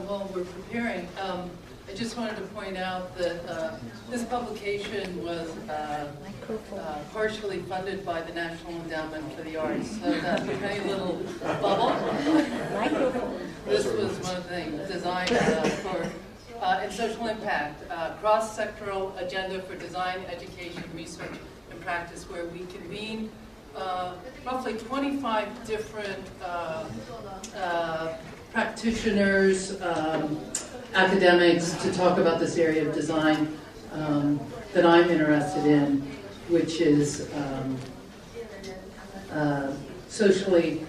while we're preparing, I just wanted to point out that this publication was partially funded by the National Endowment for the Arts. So that tiny little bubble, this was one of the things designed for and social impact, cross-sectoral agenda for design, education, research, and practice, where we convened roughly 25 different practitioners, academics, to talk about this area of design that I'm interested in, which is socially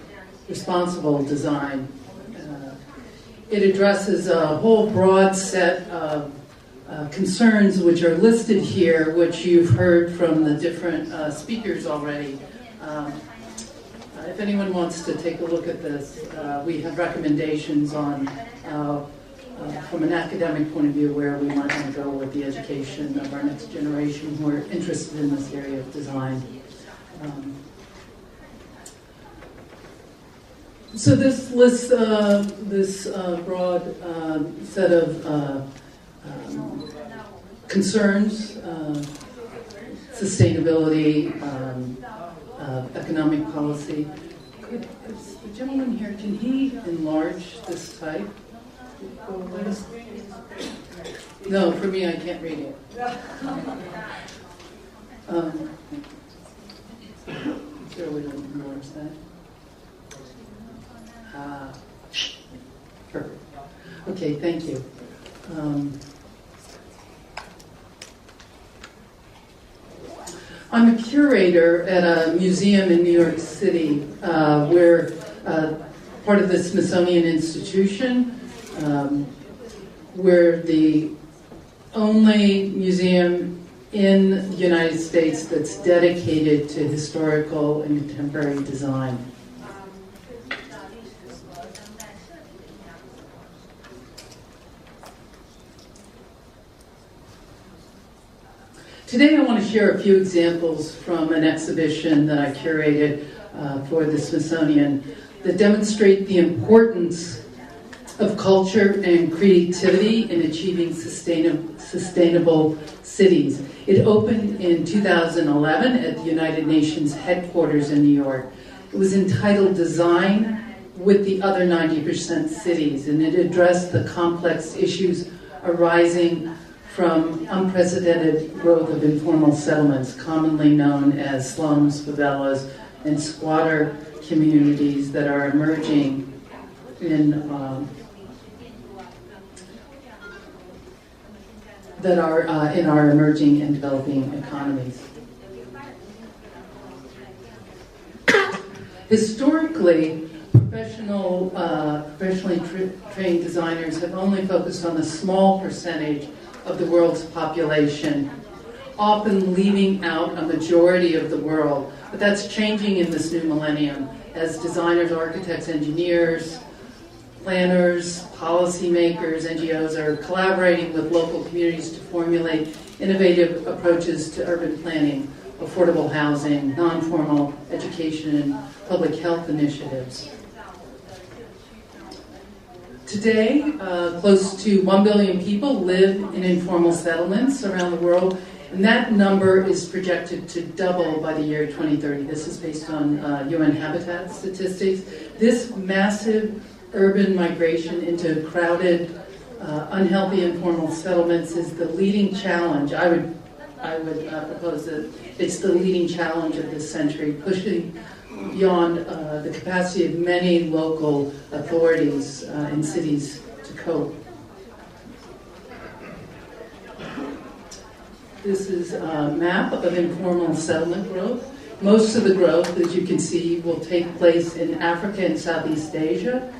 responsible design. It addresses a whole broad set of concerns which are listed here, which you've heard from the different speakers already. If anyone wants to take a look at this, we have recommendations on, from an academic point of view, where we might want to go with the education of our next generation who are interested in this area of design. So this lists this broad set of concerns, sustainability, economic policy. Is the gentleman here, can he enlarge this type? No, for me, I can't read it. Is there a way to enlarge that? Perfect. Okay, thank you. I'm a curator at a museum in New York City. We're part of the Smithsonian Institution. We're the only museum in the United States that's dedicated to historical and contemporary design. Today I want to share a few examples from an exhibition that I curated for the Smithsonian that demonstrate the importance of culture and creativity in achieving sustainable cities. It opened in 2011 at the United Nations headquarters in New York. It was entitled Design with the Other 90% Cities, and it addressed the complex issues arising from unprecedented growth of informal settlements, commonly known as slums, favelas, and squatter communities that are emerging in our emerging and developing economies. Historically, professionally trained designers have only focused on a small percentage of the world's population, often leaving out a majority of the world. But that's changing in this new millennium as designers, architects, engineers, planners, policymakers, NGOs are collaborating with local communities to formulate innovative approaches to urban planning, affordable housing, non-formal education, and public health initiatives. Today, close to 1 billion people live in informal settlements around the world, and that number is projected to double by the year 2030. This is based on UN Habitat statistics. This massive urban migration into crowded, unhealthy informal settlements is the leading challenge. I would propose that it's the leading challenge of this century, pushing beyond the capacity of many local authorities in cities to cope. This is a map of informal settlement growth. Most of the growth, as you can see, will take place in Africa and Southeast Asia.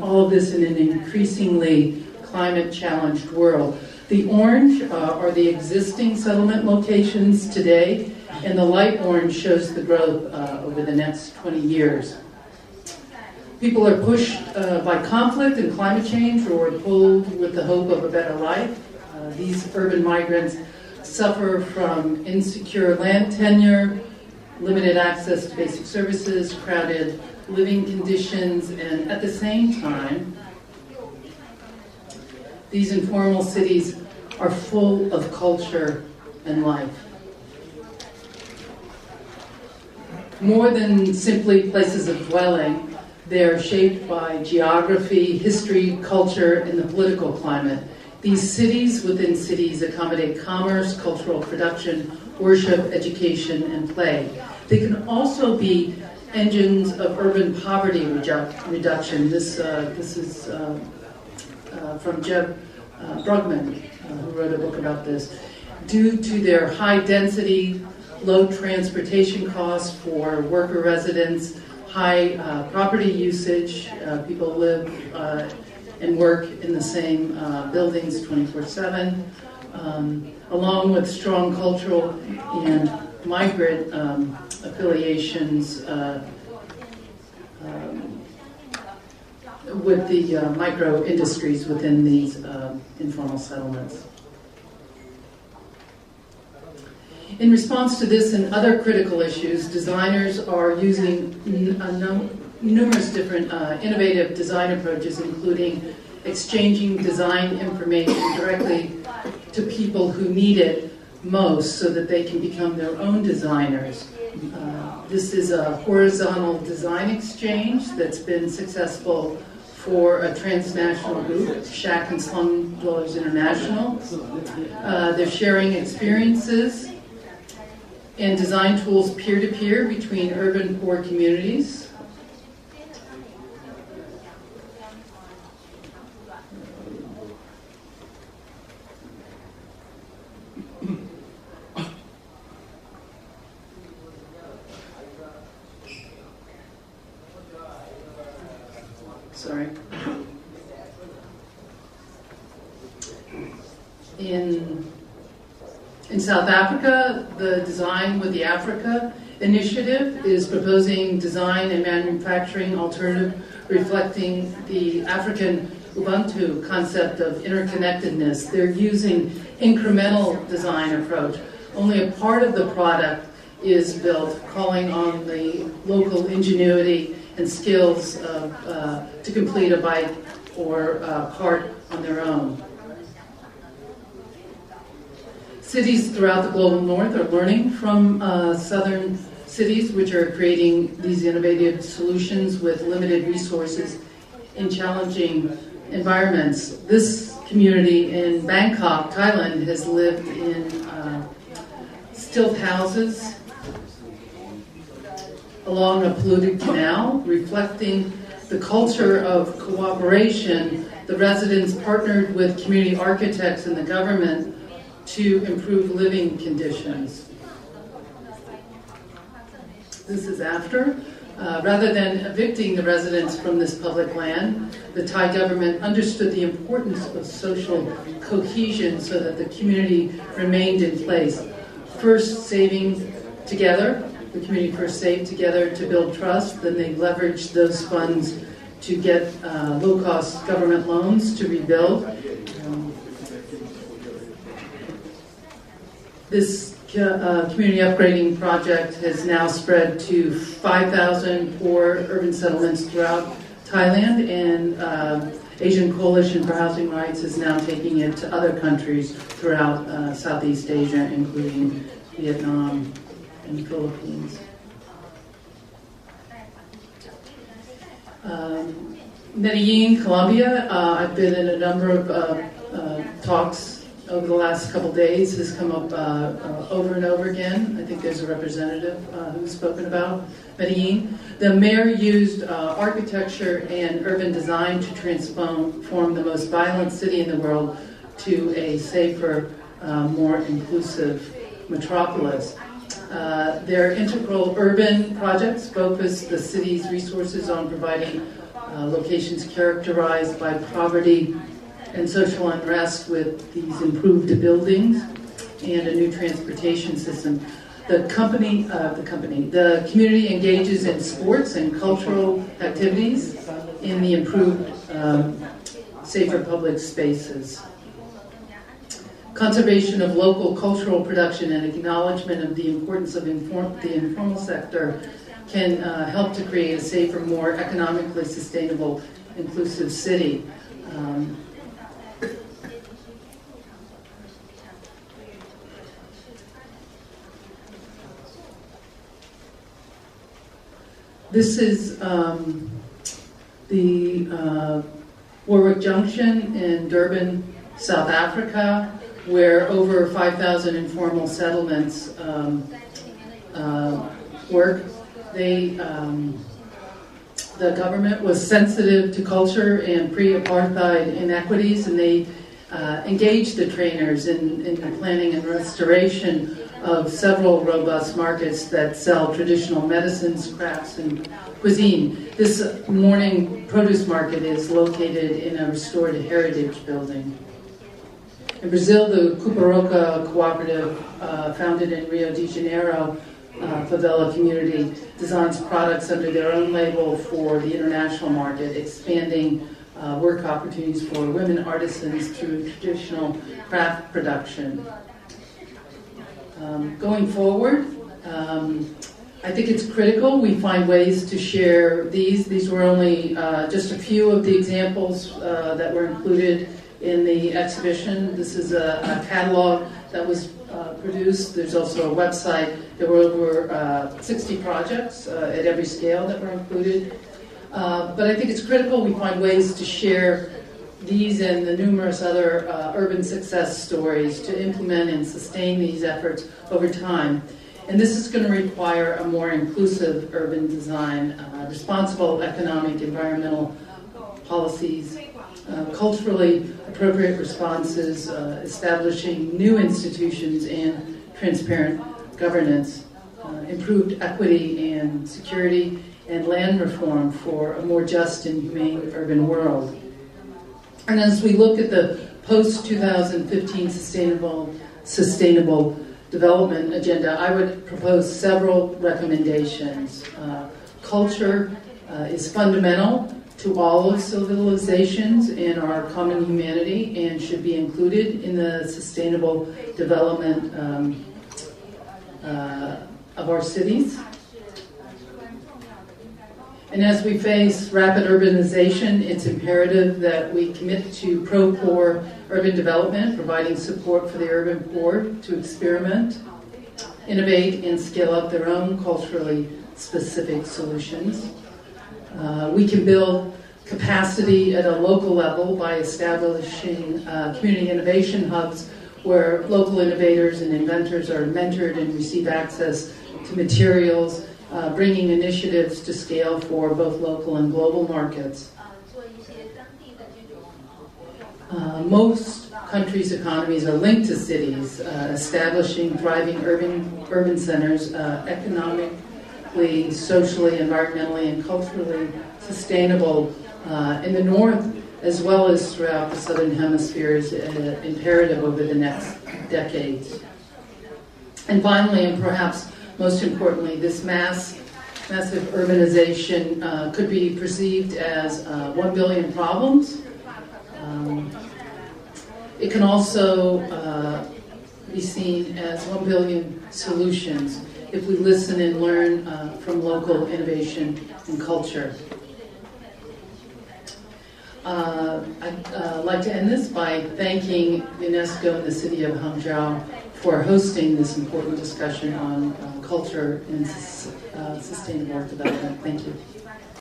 All of this in an increasingly climate-challenged world. The orange are the existing settlement locations today, and the light orange shows the growth over the next 20 years. People are pushed by conflict and climate change, or pulled with the hope of a better life. These urban migrants suffer from insecure land tenure, limited access to basic services, crowded living conditions, and at the same time, These informal cities are full of culture and life. More than simply places of dwelling, they are shaped by geography, history, culture, and the political climate. These cities within cities accommodate commerce, cultural production, worship, education, and play. They can also be engines of urban poverty reduction. This is from Jeb Brugman, who wrote a book about this. Due to their high density, low transportation costs for worker residents, high property usage, people live and work in the same buildings 24/7, along with strong cultural and migrant affiliations with the micro industries within these informal settlements. In response to this and other critical issues, designers are using numerous different innovative design approaches, including exchanging design information directly to people who need it most so that they can become their own designers. This is a horizontal design exchange that's been successful for a transnational group, Shack and Slum Dwellers International. They're sharing experiences and design tools peer-to-peer between urban poor communities. Sorry. In South Africa, the Design with the Africa initiative is proposing design and manufacturing alternative reflecting the African Ubuntu concept of interconnectedness. They're using incremental design approach. Only a part of the product is built, calling on the local ingenuity and skills to complete a bike or part on their own. Cities throughout the global north are learning from southern cities, which are creating these innovative solutions with limited resources in challenging environments. This community in Bangkok, Thailand, has lived in stilt houses along a polluted canal, reflecting the culture of cooperation. The residents partnered with community architects and the government to improve living conditions. This is after. Rather than evicting the residents from this public land, the Thai government understood the importance of social cohesion so that the community remained in place. First saving together, the community first saved together to build trust, then they leveraged those funds to get low-cost government loans to rebuild. This community upgrading project has now spread to 5,000 poor urban settlements throughout Thailand, and Asian Coalition for Housing Rights is now taking it to other countries throughout Southeast Asia, including Vietnam and the Philippines. Medellin, Colombia, I've been in a number of talks over the last couple days, has come up over and over again. I think there's a representative who's spoken about Medellin. The mayor used architecture and urban design to transform the most violent city in the world to a safer, more inclusive metropolis. Their integral urban projects focus the city's resources on providing locations characterized by poverty and social unrest with these improved buildings and a new transportation system. The community engages in sports and cultural activities in the improved, safer public spaces. Conservation of local cultural production and acknowledgement of the importance of the informal sector can help to create a safer, more economically sustainable, inclusive city. This is the Warwick Junction in Durban, South Africa, where over 5,000 informal settlements work. The government was sensitive to culture and pre-apartheid inequities, and they engaged the trainers in the planning and restoration of several robust markets that sell traditional medicines, crafts, and cuisine. This morning produce market is located in a restored heritage building. In Brazil, the Cooper-Hewitt cooperative, founded in Rio de Janeiro, favela community, designs products under their own label for the international market, expanding work opportunities for women artisans through traditional craft production. Going forward, I think it's critical we find ways to share these. These were only just a few of the examples that were included in the exhibition. This is a catalog that was produced. There's also a website. There were over 60 projects at every scale that were included. But I think it's critical we find ways to share these and the numerous other urban success stories to implement and sustain these efforts over time. And this is going to require a more inclusive urban design, responsible economic, environmental policies, culturally appropriate responses, establishing new institutions and transparent governance, improved equity and security, and land reform for a more just and humane urban world. And as we look at the post-2015 sustainable development agenda, I would propose several recommendations. Culture is fundamental to all of civilizations and our common humanity, and should be included in the sustainable development of our cities. And as we face rapid urbanization, it's imperative that we commit to pro-poor urban development, providing support for the urban poor to experiment, innovate, and scale up their own culturally specific solutions. We can build capacity at a local level by establishing community innovation hubs where local innovators and inventors are mentored and receive access to materials, bringing initiatives to scale for both local and global markets. Most countries' economies are linked to cities, establishing thriving urban centers, economically, socially, environmentally, and culturally sustainable in the north as well as throughout the southern hemisphere is imperative over the next decades. And finally, and perhaps most importantly, this massive urbanization could be perceived as 1 billion problems. It can also be seen as 1 billion solutions if we listen and learn from local innovation and culture. I'd like to end this by thanking UNESCO and the city of Hangzhou for hosting this important discussion on culture and sustainable development. Thank you.